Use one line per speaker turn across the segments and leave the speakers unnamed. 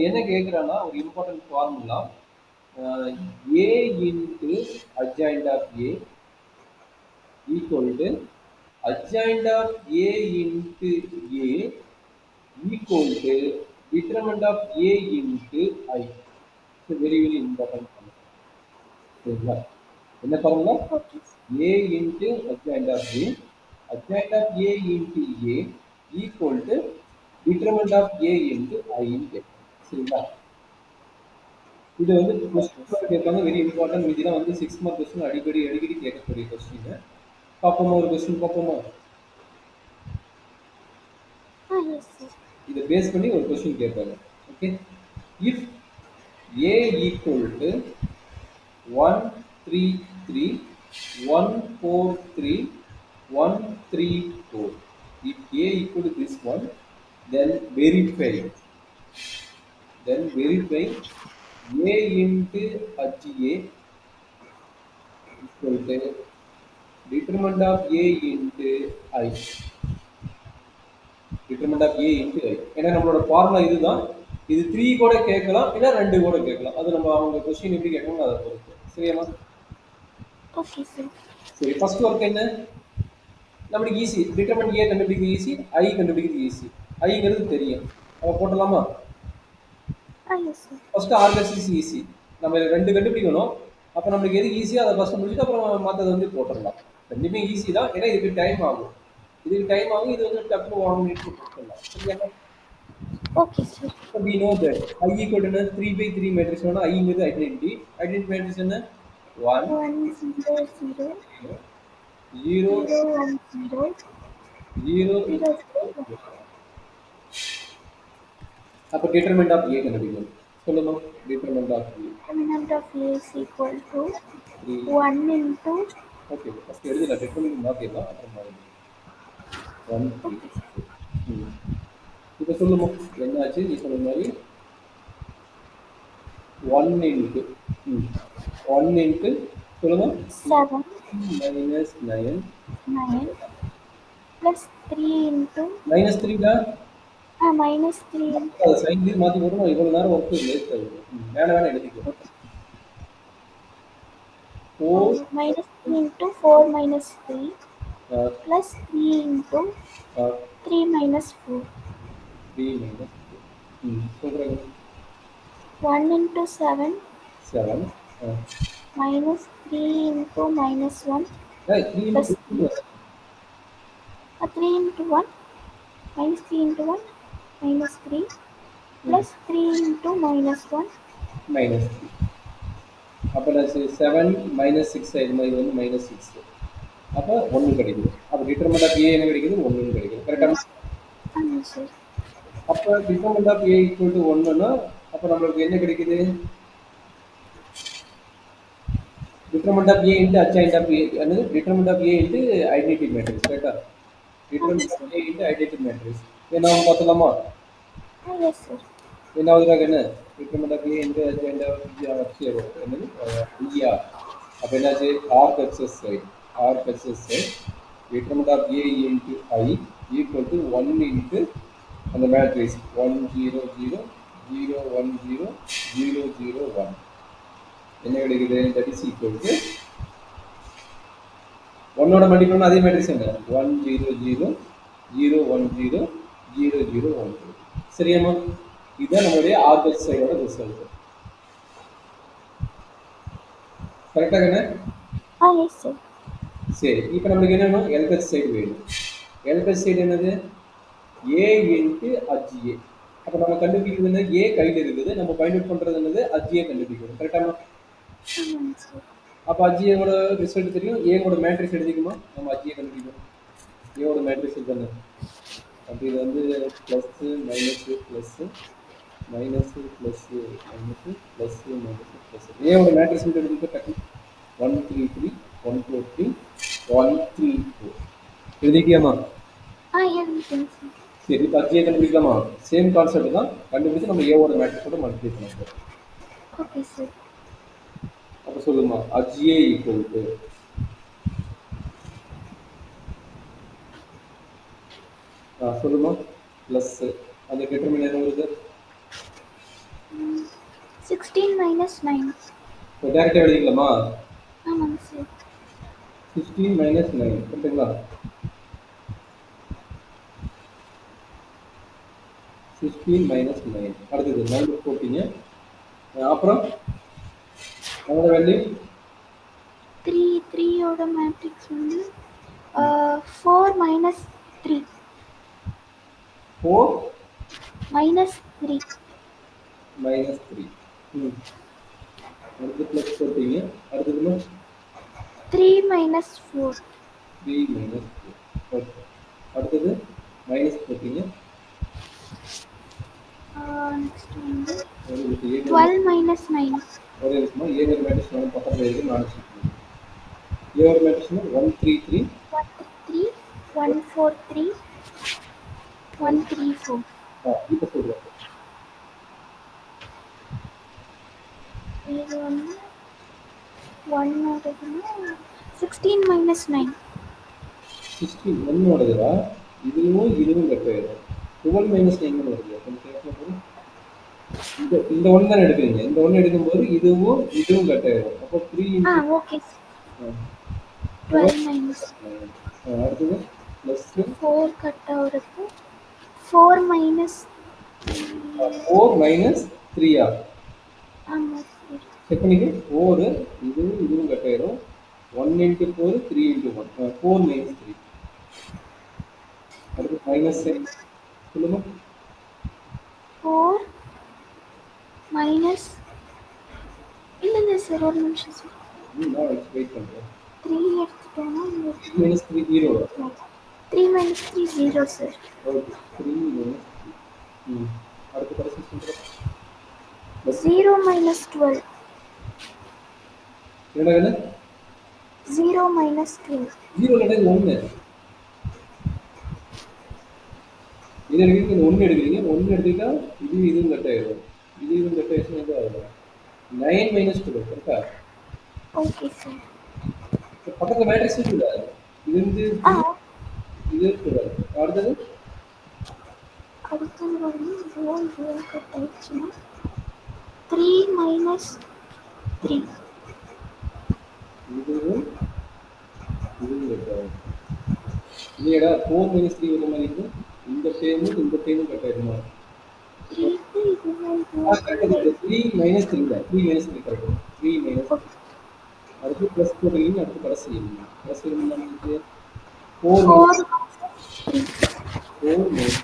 என்ன கேட்குறான்னா ஒரு important formula A into adjoint of A equal to adjoint of A into A equal to determinant of A into I. Very very important formula. சரிங்களா? என்ன formula?
Okay.
A into adjoint of A adjoint of A into A equal to determinant of A into ஐன்னு கேட்குறோம். சரிங்களா? இது வந்து
Okay,
question
sir.
கேட்பாங்க, very important. இதெல்லாம் வந்து 6 மார்க் கொஸ்டின், அடிக்கடி அடிக்கடி கேட்கக்கூடிய கொஸ்டின். பார்ப்போமா ஒரு கொஸ்டின் பார்ப்போமா?
Yes, sir.
இதை பேஸ் பண்ணி ஒரு கொஸ்டின் கேட்பாங்க. Okay, if A equal to 133 143 134, if a equal to this one, then verify a into HA equal to determinant of a into I. Determinant of A into I. ஏன்னா நம்மளோட formula இதுதான். இது 3 கூட கேட்கலாம், இல்லை 2 கூட கேட்கலாம். அது நம்ம அவங்க கொஸ்டின் எப்படி கேட்கணும் அதை பொறுத்து. சரியாமா?
Okay, sir.
சரி, ஃபர்ஸ்ட் ஒர்க் என்ன? நம்மளுக்கு ஈஸி. டிட்டர்மெண்ட் ஏ கண்டுபிடிக்கிறது ஈஸி, ஐ கண்டுபிடிக்கிறது ஈஸி. ஐங்கிறது தெரியும், அதை போட்டலாமா?
Yes, sir.
ஃபர்ஸ்ட் ஆர்கசிஸ் ஈஸி. நம்ம 2 கண்டுபிடிக்கணும். அப்போ நம்மளுக்கு எது ஈஸியோ அதை ஃபர்ஸ்ட் முடிச்சுட்டு அப்புறம் மற்றதை வந்து போட்டுடலாம். ரெண்டுமே ஈஸி தான், ஏன்னா இதுக்கு டைம் ஆகும். இது வந்து டக்கு 1 மினிட் போட்டுடலாம். சரியா?
Okay, sir.
So we know that I equal to 3 by 3 matrix. I is identity. Identity matrix is 1,
1 0 0
0,
0 1 0
0,
0 0.
அப்போ determinant of A கண்டுபிடிக்கணும். சொல்லுங்க, determinant of A.
Determinant of A is equal to
3.
1 into.
Okay, first எழுதுல determinant மாத்திடலாம், அப்புறம் மாறும். 1 3.
Okay, sir.
இப்போ சொல்லுங்க என்ன ஆச்சு? நீ சொன்ன மாதிரி 1 into 1 into சொல்லுங்க
7
minus 9
9 plus 3 into
minus 3 தான்.
minus 3 into
அது சைன் கீழ் மாற்றி போட்டு இவ்வளோ நேரம் ஒர்க்கு லேட் ஆகுது. வேலை வேலை எழுதிக்கோ. 4
minus 3 into 4 minus 3 plus 3 into 3 minus 4.
3 minus 4. சொல்கிறேங்க.
1 into 7
7
minus 3 into minus 1
3
plus
into
3 into 1 minus 3 into 1 minus 3 plus 3 into minus 1
minus 3. அப்போ நான் 7 minus 6 ஆயிடுமா? இது வந்து minus 6. அப்போ 1 கிடைக்குது. அப்போ டிட்டர்மெண்ட் ஆஃப் ஏ என்ன கிடைக்குது? 1 கிடைக்குது. கரெக்டாக? அப்போ determinant of A equal to 1ன்னா அப்போ நம்மளுக்கு என்ன கிடைக்குது? determinant of A into adjoint of A, and determinant of A into identity matrix. Correct? Determinant of A into identity matrix. என்ன ஆகும் பார்த்தலாமா?
Yes, sir.
என்ன ஆகுதுறாங்க? என்ன determinant of A into adjoint of zero என்னது ER. அப்ப என்னாச்சு? R success side. R success side. Determinant of A into I equal to 1 into அந்த matrix 1 0 0 0 1 0 0 0 1. என்ன கிடைக்குது? That is equal to 1ஓட மல்டிபிள் அதே மேட்ரிக்ஸ் என்ன? 1 0 0 0 1 0 0 0 1 0. சரியாமா? இதுதான் நம்மளுடைய ஆர்கஸ் சைடோட ரிசல்ட். கரெக்டா என்ன?
Yes, sir.
சரி, இப்போ நம்மளுக்கு என்ன வேணும்? எல்கஸ் சைடு வேணும். எல்கஸ் சைடு என்னது? A into HA. அப்போ நம்ம கண்டுபிடிக்கிறது என்ன? ஏ கையில் இருக்குது, நம்ம ஃபைண்ட் அவுட் பண்ணுறது என்னது? HA கண்டுபிடிக்கணும். கரெக்டாமா? அப்போ HAவோட ரிசல்ட் தெரியும். ஏவோட மேட்ரிக்ஸ் எழுதிக்குமா? நம்ம HA கண்டுபிடிக்கணும். ஏவோட மேட்ரிக்ஸ் தானே. அப்போ இது வந்து plus minus plus minus plus minus plus minus plus. ஏவோட மேட்ரிக்ஸ் எழுதிக்க டக்கு 1 3 3 1 4 3 1 3 4 எழுதிக்கியாமா? சரி, இப்போ HA கண்டுபிடிக்கலாமா? சேம் கான்செப்ட் தான். கண்டுபிடிச்சு நம்ம ஏவோட மேட்ரிக்ஸோட மல்டிப்ளை பண்ணலாம்.
Okay sir.
அப்போ சொல்லுமா HA ஈக்குவல் டு சொல்லுமா ப்ளஸ் அந்த டிட்டர்மினன்ட் என்ன வருது?
16 minus 9.
இப்போ டேரெக்டாக எழுதிக்கலாமா?
ஆமாங்க சார்.
16 minus 9 கரெக்டுங்களா? 16 minus 9 அடுத்தது 9 போட்டீங்க. அப்புறம் அதோட வேல்யூ
3 ஓட மேட்ரிக்ஸ் வந்து 4 minus 3.
4
minus 3.
minus 3. அடுத்து ப்ளஸ் போட்டீங்க. அடுத்ததுல
3 minus 4.
3 minus 4. ஓகே. அடுத்தது மைனஸ் போட்டீங்க.
நெக்ஸ்ட் வந்து
ஒரு நிமிஷம்
12 minus 9.
ஒரே நிமிஷமா ஏழு மேட்ரிக்ஸ் வந்து பக்கத்தில் இருக்கு நான் ஏழு மேட்ரிக்ஸ்னா 133
133 143 134.
இப்போ சொல்லுவாங்க.
இது வந்து 1 ஓடதுன்னா 16 minus 9.
16 ஒன்னோடதுடா. இதுவும் கட் ஆயிடும். 12 மைனஸ் 9 வருது. கொஞ்சம் கேட்கணும். இந்த ஒன்று தானே எடுக்கிறீங்க. இந்த ஒன்று எடுக்கும்போது இதுவும் கட் ஆயிடும். அப்போ 3
ஓகே. 12 minus
அடுத்தது ப்ளஸ்
4 கட் ஆகுறப்போ 4 minus
4 மைனஸ் 3
ஆமாம் சார்.
செக் பண்ணிக்க. 4 இதுவும் கட் ஆயிடும். 1 into 4 3 into 1 4 minus 3. அடுத்து மைனஸ் சொல்லுங்க.
4 minus இல்லை சார் ஒரு நிமிஷம் சார்.
நான் வெயிட் பண்ணுறேன்.
3 எடுத்துட்டோம்னா
3 minus 3 0.
3 minus 3 0 sir.
Okay 3 minus 3. அடுத்து கடைசி சொல்கிறேன்.
0 minus 12.
என்ன
0 minus 12.
0 கிடையாது 1. இது எடுக்கிறீங்க 1 எடுக்கிறீங்க. 1 எடுத்துக்கிட்டா இதுவும் கட் ஆயிடும். இதுவும் கட் ஆயிடுச்சுன்னா எது ஆகும்? 9 minus 12 கரெக்டா?
Okay sir.
பக்கத்தில் மேட்ரிக்ஸ் இருக்குல்ல, இது வந்து இது கூடாது. அடுத்தது
வந்து 0 கட் ஆயிடுச்சுன்னா 3 minus 3.
இதுவும் கட் ஆகும். இல்லையடா 4 minus 3 வர மாதிரி இருக்கு. இந்த டேமும் கட் ஆயிடுமா? 3 minus 3 தான். 3 minus 3 கரெக்ட். 3 minus 3. அடுத்து ப்ளஸ் போட்டுக்கிறீங்க. அடுத்து கடைசி எழுதுங்க. கடைசி எழுதுனா நமக்கு 4 minus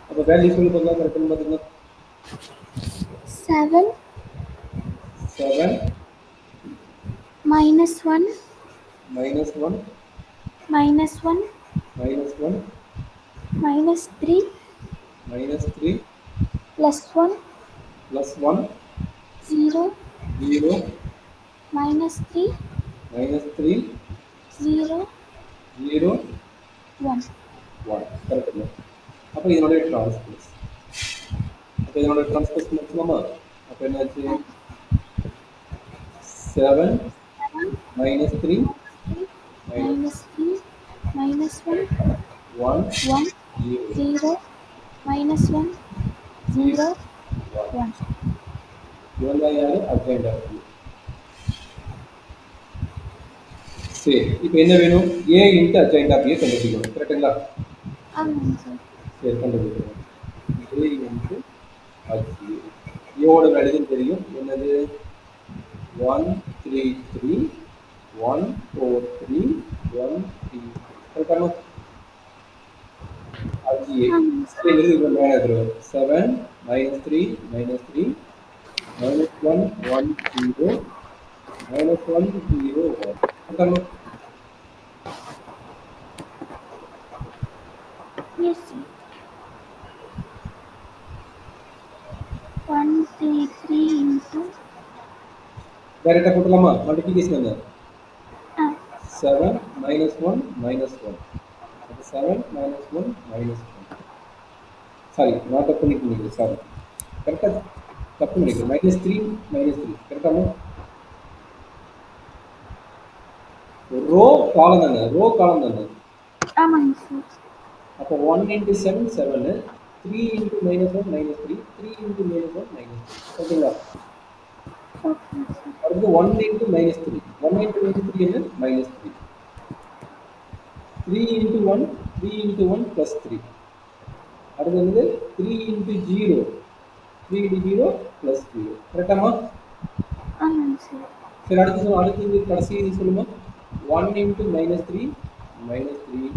அப்போ வேல்யூ சொல்லி பார்க்கலாம். கரெக்டானு பார்த்துக்கலாம்.
7 minus 1
minus 1
minus 1
minus 1
minus 3
minus 3
plus 1
plus 1
0
0
minus 3 0
0
1.
Correct இல்லை? அப்போ இதனுடைய டிரான்ஸ்போஸ். முடிச்சுலாமா? அப்போ என்னாச்சு? 7 minus 3
minus 3 minus 1
1
0 minus 1 0 1.
இவன் தான் யாரு? அட்ஜாயிண்ட் ஆகுது. சரி, இப்போ என்ன வேணும்? A into adjoint of A கண்டுபிடிக்கணும். கரெக்டுங்களா?
ஆமாங்க சார்.
சரி, கண்டுபிடிக்கணும். A into adjoint. A-ஓட வேல்யூ தெரியும். என்னது? 133 143 133. கரெக்டாமா? adjoint 7 minus 3 minus 3 minus 1 1 0 minus 1 0 1. கரெக்டாமா?
Yes sir. 133 into
டைரக்டா போட்டுலாமா? மல்டிப்ளிகேஷன் என்ன? 7 minus 1 minus 1. அப்போ 7 minus 1 minus 1. சாரி, நான் தப்பு பண்ணிக்கிறேன். சாரி, கரெக்டாக தப்பு பண்ணிக்கிறேன். -3 கரெக்டாமா? ரோ காலம் தானே.
ஆமாங்க சார்.
அப்போ 1 into 7 7 3 into minus 1 minus 3, 3 into minus 1 minus 3. ஓகேங்களா?
Okay sir.
அடுத்து 1 into minus 3. 1 into minus 3 என்ன? Minus 3. 3 into 1, 3 into 1 plus 3. அடுத்து வந்து 3 into 0. 3 into 0 plus 0. கரெக்டாமா?
ஆமாங்க சார்.
சரி அடுத்து இது கடைசி இது சொல்லுமா? 1 into minus 3 minus 3.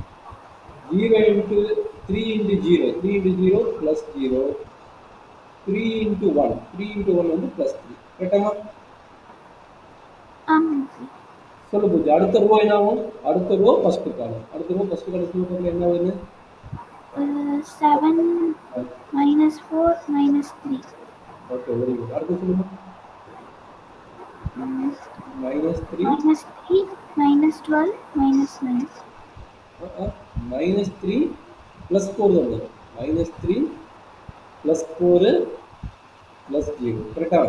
0 into 3 into 0. 3 into 0 plus 0. 3 into 1. 3 into 1 வந்து plus 3. கரெக்டாமா?
ஆமாங்க சார்.
சொல்லு பூஜா. அடுத்த ரோ என்ன ஆகும்? அடுத்த ரோ ஃபர்ஸ்ட் காலம். அடுத்த ரோ ஃபர்ஸ்ட் காலத்துல என்ன ஆகுது?
7 minus 4 minus 3.
Okay very good. அடுத்து சொல்லுமா? minus 3
minus 3 minus 12 minus 9.
minus 3 plus 4 வருது. minus 3 plus 4 plus 0. கரெக்டா?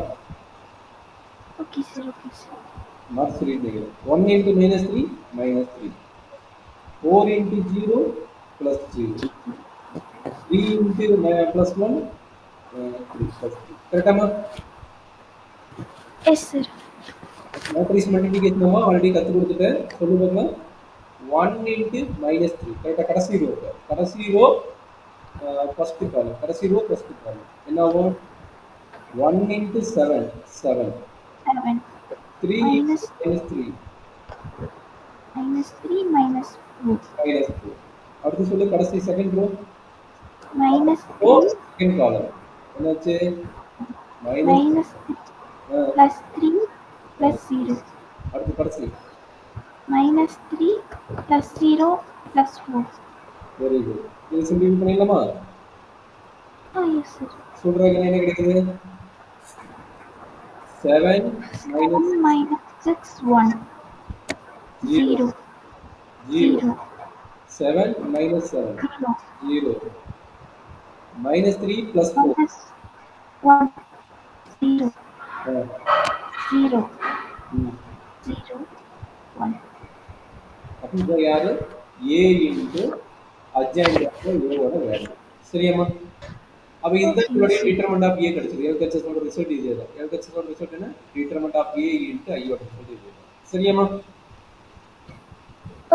Okay sir. Okay sir.
Mark சொல்லிட்டீங்க. 1 into minus 3 minus 3. 4 into 0 plus 0. 3 into plus 1 3 plus 3. கரெக்டாமா?
Yes sir.
மேட்ரிக்ஸ் மல்டிப்ளிகேஷன் நம்ம already கற்றுக் கொடுத்துட்டேன். சொல்லு பார்க்கலாம். 1 into minus 3. கரெக்டாக கடைசி ரோ. கடைசி ரோ ஃபர்ஸ்ட் காலம். கடைசி ரோ ஃபர்ஸ்ட் காலம். என்ன ஆகும்? 1 into 7. 7.
7
3
minus
3.
minus 3 minus 4.
minus 4. அடுத்து சொல்லு கடைசி second row.
minus
row
3
second column. என்னாச்சு?
minus 3 plus 3 plus 0.
அடுத்து கடைசி
minus 3 plus 0 plus 4.
Very good. இது சிம்பிள் பண்ணிடலாமா?
Yes sir.
சொல்றாங்க என்ன கிடைக்குது? 7 minus
7 minus 6 1 0
0. 7 minus 7
0
0. minus 3 plus 4.
minus 1 0 0 0 1.
அப்போ இது யாரு? A into adjoint of A ஓட வேல்யூ. சரியாமா? அப்போ இதுதான் உங்களுடைய டிட்டர்மினன்ட் ஆஃப் A கிடைச்சது. LHS ஓட ரிசல்ட் இதுதான். LHS ஓட ரிசல்ட் என்ன? Determinant of A into I ஓட ரிசல்ட் இதுதான். சரியாமா?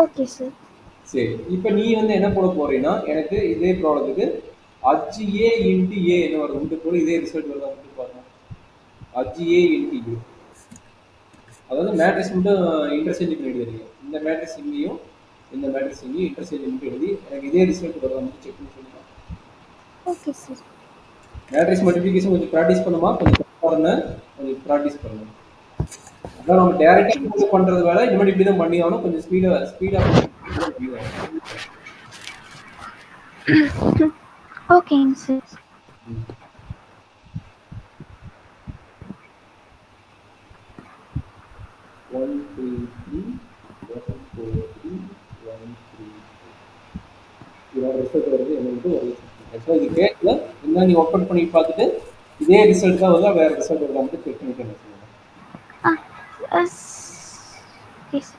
Okay sir.
சரி. இப்போ நீ வந்து என்ன போட போறீன்னா எனக்கு இதே ப்ராப்ளத்துக்கு HA into A என்ன வருது? உண்டு போல இதே ரிசல்ட் வருதா வந்து பாருங்க. HA into A. அதாவது மேட்ரிக்ஸ் மட்டும் இன்டர்சேஞ்ச் பண்ணி எழுதுறீங்க. இந்த மேட்ரிக்ஸ் இங்கேயும் இந்த மேட்ரிக்ஸ் இங்கேயும் இன்டர்சேஞ்ச் பண்ணி எழுதி எனக்கு இதே ரிசல்ட் வருதா மட்டும் செக் பண்ணி சொல்லுங்க.
Okay sir.
மேட்ரிக்ஸ் மல்டிப்ளிகேஷன் கொஞ்சம் ப்ராக்டிஸ் பண்ணுமா? கொஞ்சம் பாருங்க. கொஞ்சம் ப்ராக்டிஸ் பண்ணுங்க. அதான் நம்ம டைரக்டா பண்றது வேலை. இனிமேல் இப்படி தான் பண்ணி ஆகணும். கொஞ்சம் ஸ்பீடா
ஓகேங்க சார்.
One, three, three, 1, 4, 3, 1, 3, 4. இதோட ரிசல்ட் வருது என்னன்ட்டு ஒரு ஆக்சுவலாக இது கேட்கல. என்ன நீ ஒர்க் அவுட் பண்ணி பார்த்துட்டு இதே ரிசல்ட் தான் வருதா வேற ரிசல்ட் வருதா மட்டும் செக் பண்ணிட்டு சொல்லுங்க.
Okay sir.